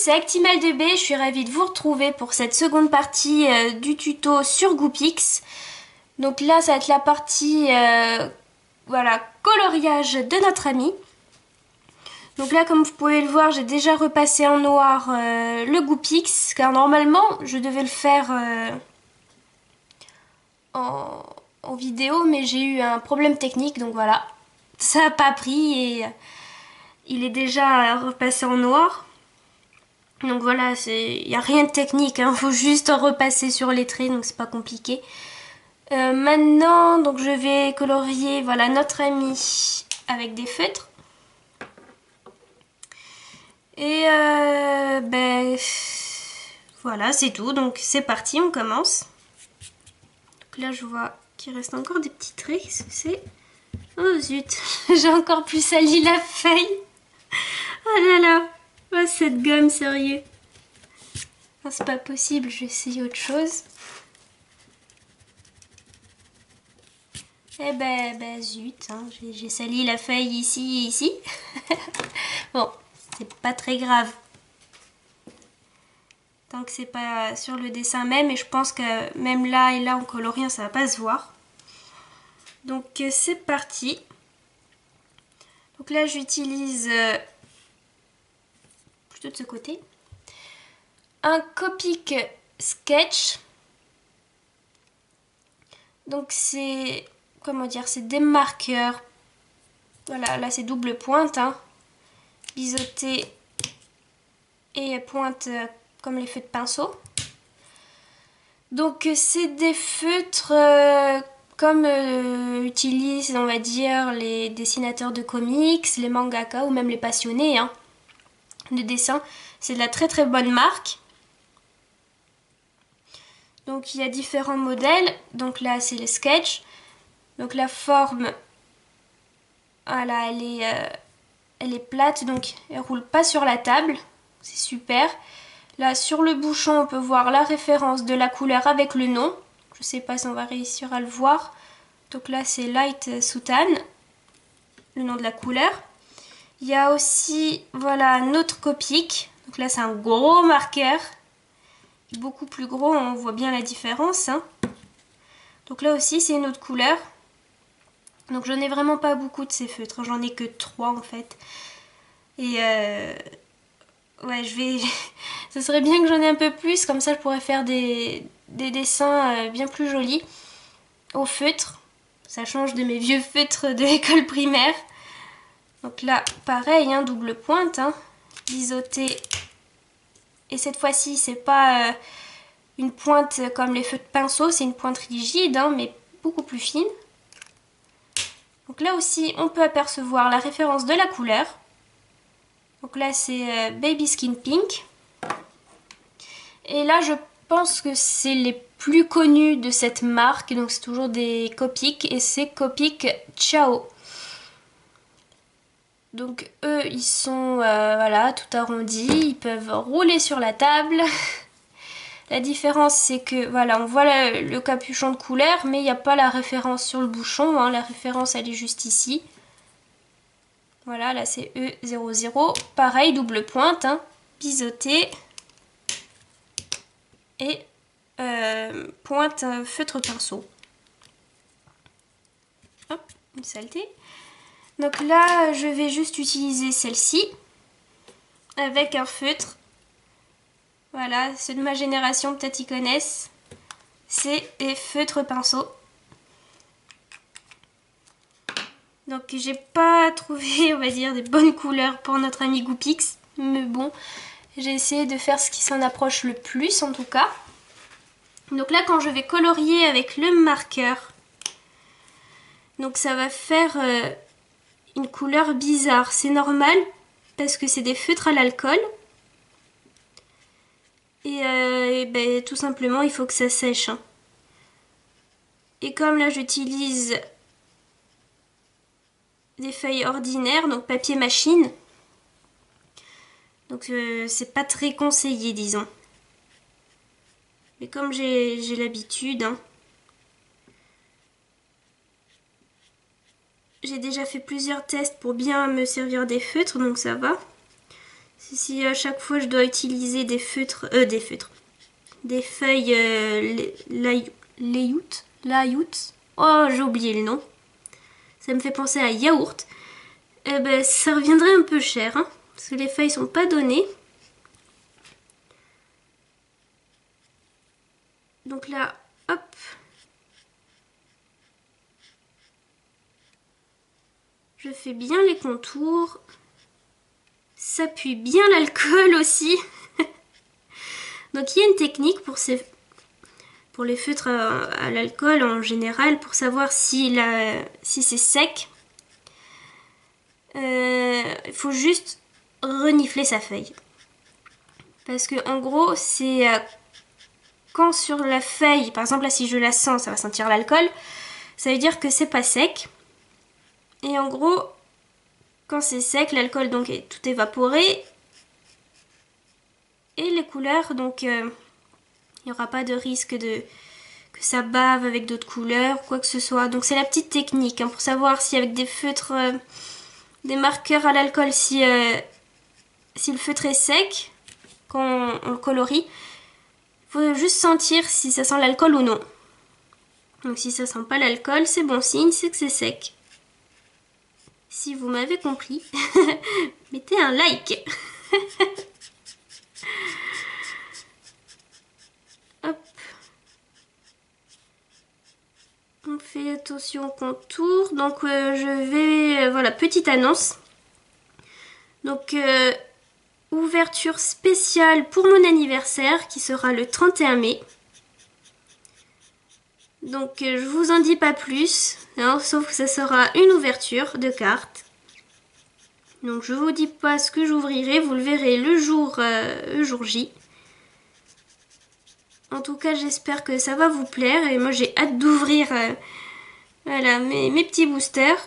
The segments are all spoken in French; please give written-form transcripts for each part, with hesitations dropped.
c'est Actimel2B, je suis ravie de vous retrouver pour cette seconde partie du tuto sur Goupix. Donc là ça va être la partie voilà, coloriage de notre ami. Donc là comme vous pouvez le voir, j'ai déjà repassé en noir le Goupix, car normalement je devais le faire en vidéo, mais j'ai eu un problème technique, donc voilà, ça n'a pas pris et il est déjà repassé en noir. Donc voilà, il n'y a rien de technique, hein, faut juste repasser sur les traits, donc c'est pas compliqué. Maintenant, donc je vais colorier voilà, notre ami avec des feutres. Et ben voilà, c'est tout, donc c'est parti, on commence. Donc là je vois qu'il reste encore des petits traits, qu'est-ce que c'est? Oh zut, j'ai encore plus sali la feuille. Oh là là, oh, cette gomme, sérieux. Non, c'est pas possible, je vais essayer autre chose. Eh ben zut, hein, j'ai sali la feuille ici et ici. Bon, c'est pas très grave. Tant que c'est pas sur le dessin même, et je pense que même là et là en coloriant ça va pas se voir. Donc c'est parti. Donc là j'utilise plutôt de ce côté un Copic Sketch. Donc c'est, comment dire, c'est des marqueurs. Voilà, là c'est double pointe, hein, biseauté et pointe comme les feutres de pinceau. Donc c'est des feutres comme utilisent, on va dire, les dessinateurs de comics, les mangaka ou même les passionnés hein, de dessin. C'est de la très très bonne marque. Donc il y a différents modèles. Donc là c'est les sketchs. Donc la forme, voilà, elle est plate, donc elle roule pas sur la table. C'est super. Là sur le bouchon on peut voir la référence de la couleur avec le nom. Je sais pas si on va réussir à le voir. Donc là c'est Light Soutane, le nom de la couleur. Il y a aussi voilà notre Copic. Donc là c'est un gros marqueur. Beaucoup plus gros, on voit bien la différence. Hein. Donc là aussi c'est une autre couleur. Donc j'en ai vraiment pas beaucoup de ces feutres. J'en ai que 3 en fait. Et ouais, je vais... ça serait bien que j'en ai un peu plus, comme ça je pourrais faire des dessins bien plus jolis au feutre. Ça change de mes vieux feutres de l'école primaire. Donc là, pareil, hein, double pointe, hein, biseauté. Et cette fois-ci, c'est pas une pointe comme les feutres de pinceau, c'est une pointe rigide, hein, mais beaucoup plus fine. Donc là aussi, on peut apercevoir la référence de la couleur. Donc là, c'est Baby Skin Pink. Et là, je pense que c'est les plus connus de cette marque. Donc c'est toujours des Copic et c'est Copic Ciao. Donc eux, ils sont voilà, tout arrondis. Ils peuvent rouler sur la table. La différence, c'est que voilà, on voit le capuchon de couleur, mais il n'y a pas la référence sur le bouchon. Hein. La référence, elle est juste ici. Voilà, là c'est E00. Pareil, double pointe, hein, biseauté. Et pointe feutre pinceau. Hop, une saleté. Donc là, je vais juste utiliser celle-ci avec un feutre. Voilà, ceux de ma génération, peut-être ils connaissent. C'est des feutres pinceaux. Donc j'ai pas trouvé, on va dire, des bonnes couleurs pour notre ami Goupix. Mais bon, j'ai essayé de faire ce qui s'en approche le plus en tout cas. Donc là, quand je vais colorier avec le marqueur, donc ça va faire une couleur bizarre. C'est normal parce que c'est des feutres à l'alcool. Et ben, tout simplement, il faut que ça sèche. Hein. Et comme là, j'utilise des feuilles ordinaires, donc papier machine, donc c'est pas très conseillé, disons. Mais comme j'ai l'habitude, hein, j'ai déjà fait plusieurs tests pour bien me servir des feutres, donc ça va. Si à chaque fois je dois utiliser des feutres, des feuilles layout. Oh, j'ai oublié le nom. Ça me fait penser à yaourt. Eh ben, ça reviendrait un peu cher, hein, parce que les feuilles sont pas données. Donc là, hop. Je fais bien les contours. Ça pue bien l'alcool aussi. Donc il y a une technique pour les feutres à l'alcool en général, pour savoir si c'est sec. Il faut juste renifler sa feuille. Parce que en gros, c'est quand sur la feuille, par exemple là si je la sens, ça va sentir l'alcool, ça veut dire que c'est pas sec. Et en gros, quand c'est sec, l'alcool donc est tout évaporé. Et les couleurs, donc il n'y aura pas de risque que ça bave avec d'autres couleurs, quoi que ce soit. Donc c'est la petite technique hein, pour savoir si avec des feutres, des marqueurs à l'alcool, si le feutre est sec, quand on le colorie, il faut juste sentir si ça sent l'alcool ou non. Donc si ça sent pas l'alcool, c'est bon signe, c'est que c'est sec. Si vous m'avez compris, mettez un like. Hop. On fait attention au contour. Donc je vais... voilà, petite annonce. Donc ouverture spéciale pour mon anniversaire qui sera le 31 mai. Donc je vous en dis pas plus, hein, sauf que ça sera une ouverture de cartes. Donc je vous dis pas ce que j'ouvrirai, vous le verrez le jour J. En tout cas j'espère que ça va vous plaire et moi j'ai hâte d'ouvrir voilà, mes petits boosters.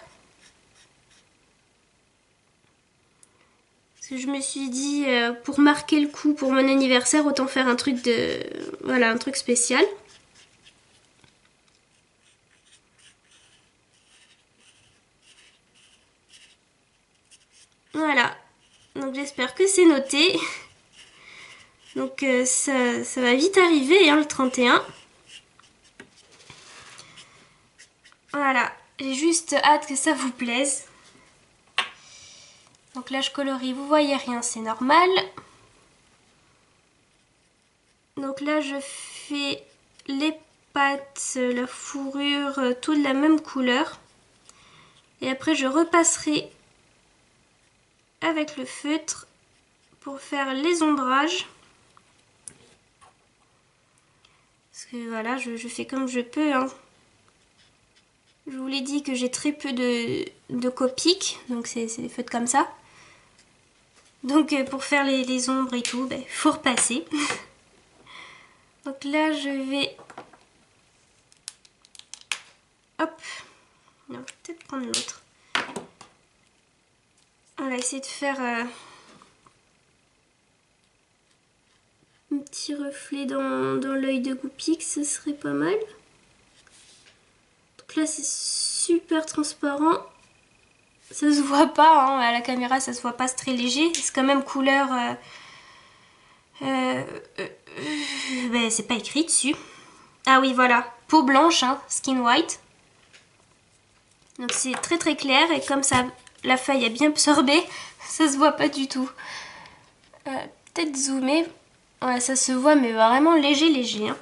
Parce que je me suis dit pour marquer le coup pour mon anniversaire autant faire un truc voilà, un truc spécial. Voilà, donc j'espère que c'est noté. Donc ça va vite arriver hein, le 31. Voilà, j'ai juste hâte que ça vous plaise. Donc là je colorie, vous voyez rien, c'est normal. Donc là je fais les pattes, la fourrure, tout de la même couleur. Et après je repasserai avec le feutre pour faire les ombrages. Parce que voilà, je fais comme je peux. Hein. Je vous l'ai dit que j'ai très peu de Copic, donc c'est des feutres comme ça. Donc pour faire les ombres et tout, il faut repasser. Donc là je vais... Hop. Non, je vais peut-être prendre l'autre. On va essayer de faire un petit reflet dans l'œil de Copic, ce serait pas mal. Donc là c'est super transparent. Ça se voit pas, hein, à la caméra ça se voit pas, c'est très léger. C'est quand même couleur... ben, c'est pas écrit dessus. Ah oui voilà, peau blanche, hein, skin white. Donc c'est très très clair et comme ça la feuille est bien absorbée, ça se voit pas du tout. Peut-être zoomer. Ouais, ça se voit mais vraiment léger léger. Hein.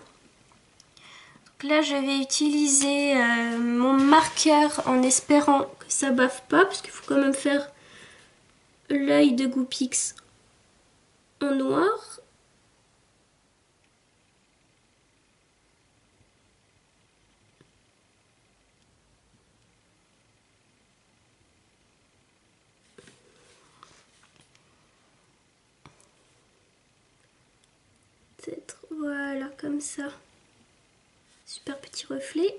Donc là je vais utiliser mon marqueur en espérant que ça bave pas parce qu'il faut quand même faire l'œil de Goupix en noir. Peut-être voilà comme ça. Super petit reflet.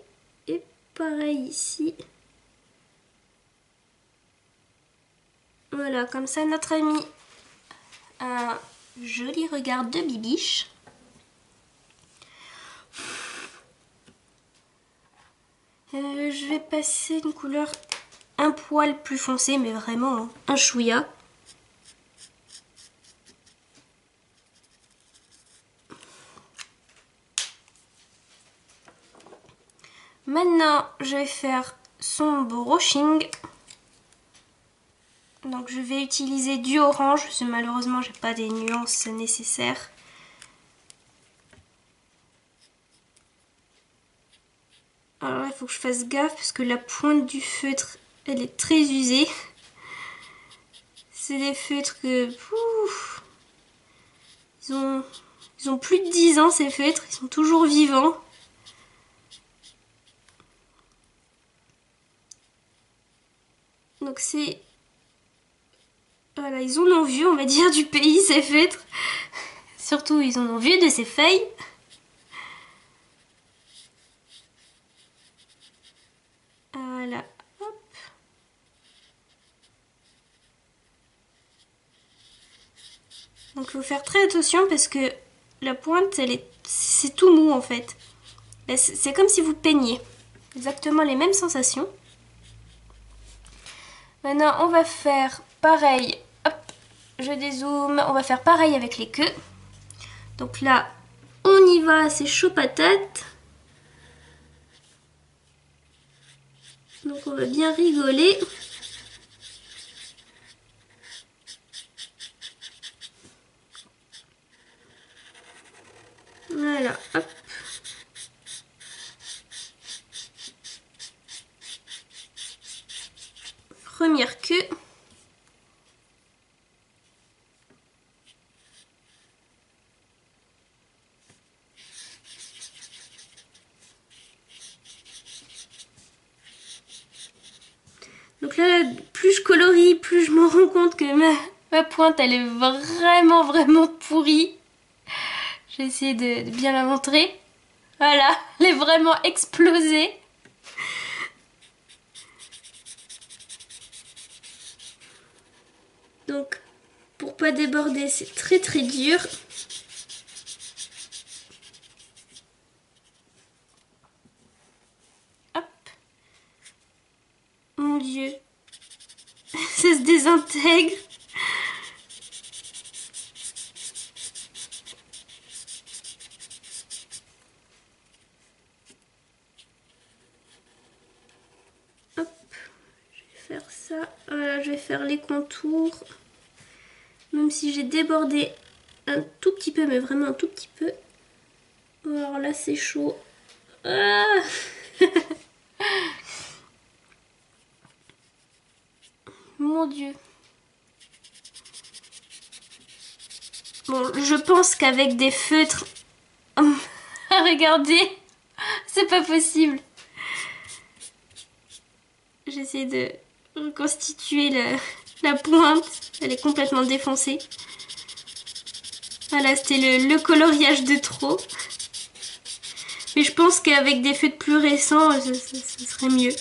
Et pareil ici. Voilà, comme ça notre ami a un joli regard de bibiche. Je vais passer une couleur un poil plus foncée, mais vraiment hein, un chouïa. Maintenant, je vais faire son brushing. Donc je vais utiliser du orange, parce que malheureusement j'ai pas des nuances nécessaires. Alors là, il faut que je fasse gaffe parce que la pointe du feutre, elle est très usée. C'est des feutres que... Ouf, ils ont plus de 10 ans ces feutres, ils sont toujours vivants. Donc c'est... Voilà, ils en ont vu, on va dire, du pays ces feutres. Surtout, ils en ont vu de ces feuilles. Voilà, hop. Donc il faut faire très attention parce que la pointe, c'est tout mou en fait. C'est comme si vous peigniez. Exactement les mêmes sensations. Maintenant, on va faire pareil. Hop, je dézoome. On va faire pareil avec les queues. Donc là, on y va, c'est chaud patate. Donc on va bien rigoler. Voilà, hop. Première queue. Donc là, plus je colorie, plus je me rends compte que ma pointe, elle est vraiment pourrie. Je vais essayer de bien la montrer. Voilà, elle est vraiment explosée. Donc, pour pas déborder, c'est très dur. Hop. Mon Dieu. Ça se désintègre. Hop. Je vais faire ça. Voilà, je vais faire les contours. Même si j'ai débordé un tout petit peu, mais vraiment un tout petit peu. Alors là, c'est chaud. Ah. Mon Dieu. Bon, je pense qu'avec des feutres... Regardez, c'est pas possible. J'essaie de reconstituer la pointe. Elle est complètement défoncée. Voilà, c'était le coloriage de trop. Mais je pense qu'avec des feutres plus récents, ce serait mieux.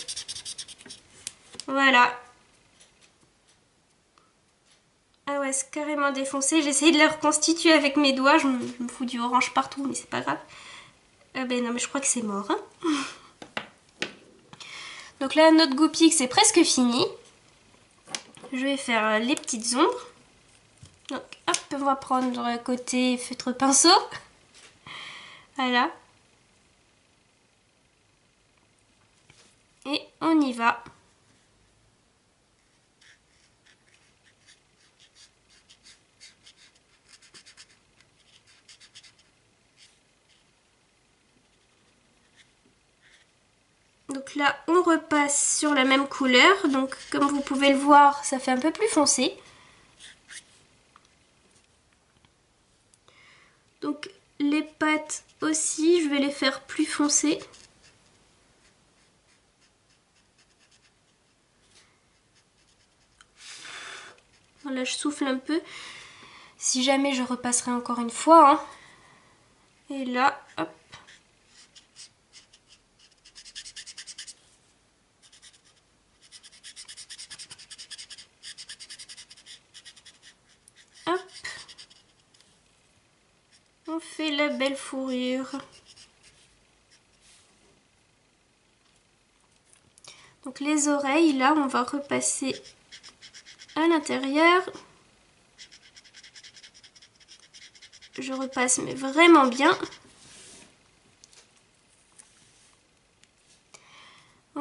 Voilà. Ah ouais, c'est carrément défoncé. J'essaye de la reconstituer avec mes doigts. Je me fous du orange partout, mais c'est pas grave. Ah ben non, mais je crois que c'est mort. Hein. Donc là, notre goupille, c'est presque fini. Je vais faire les petites ombres. Donc hop, on va prendre côté feutre pinceau. Voilà. Et on y va. Donc là, on repasse sur la même couleur. Donc comme vous pouvez le voir, ça fait un peu plus foncé. Donc les pattes aussi, je vais les faire plus foncées. Voilà, je souffle un peu. Si jamais je repasserai encore une fois. Hein. Et là, hop. Hop. On fait la belle fourrure. Donc les oreilles, là, on va repasser à l'intérieur. Je repasse mais vraiment bien.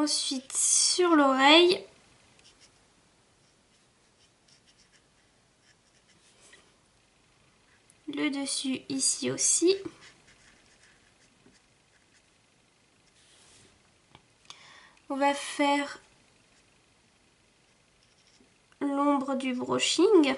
Ensuite sur l'oreille. Le dessus ici aussi. On va faire l'ombre du brushing.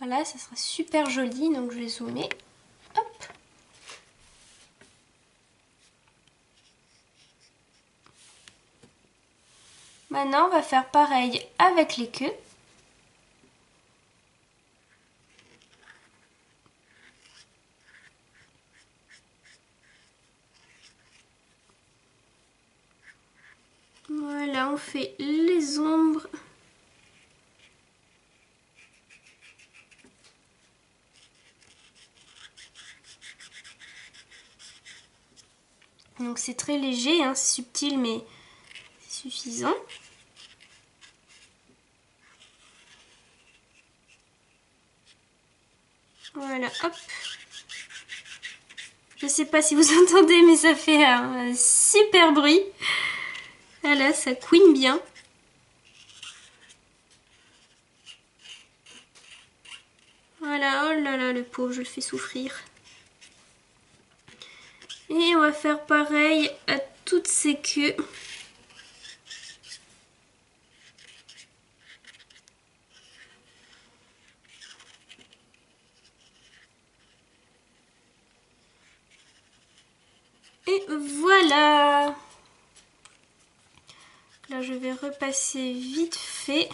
Voilà, ça sera super joli, donc je vais zoomer. Hop. Maintenant, on va faire pareil avec les queues. Voilà, on fait les ombres. Donc c'est très léger, hein, c'est subtil mais c'est suffisant. Voilà, hop. Je sais pas si vous entendez mais ça fait un super bruit. Voilà, ça couine bien. Voilà, oh là là, le pauvre, je le fais souffrir. Et on va faire pareil à toutes ces queues. Et voilà. Là, je vais repasser vite fait.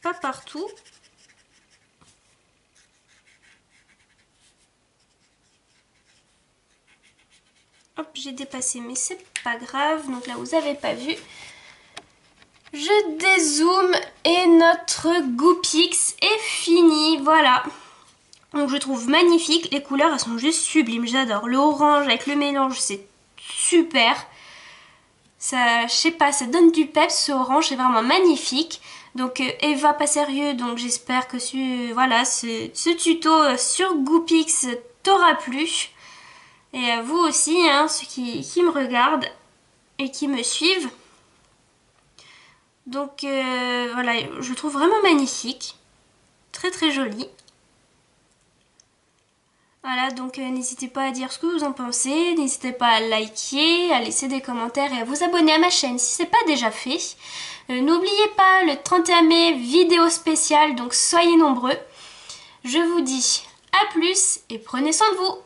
Pas partout. Hop, j'ai dépassé, mais c'est pas grave. Donc là, vous n'avez pas vu. Je dézoome et notre Goopix est fini. Voilà. Donc je trouve magnifique. Les couleurs, elles sont juste sublimes. J'adore. Le orange avec le mélange, c'est super. Ça, je sais pas, ça donne du peps. Ce orange, c'est vraiment magnifique. Donc Eva pas sérieux. Donc j'espère que voilà, ce tuto sur Goopix t'aura plu. Et vous aussi, hein, ceux qui me regardent et qui me suivent. Donc voilà, je le trouve vraiment magnifique. Très très joli. Voilà, donc n'hésitez pas à dire ce que vous en pensez. N'hésitez pas à liker, à laisser des commentaires et à vous abonner à ma chaîne si ce n'est pas déjà fait. N'oubliez pas le 31 mai, vidéo spéciale, donc soyez nombreux. Je vous dis à plus et prenez soin de vous.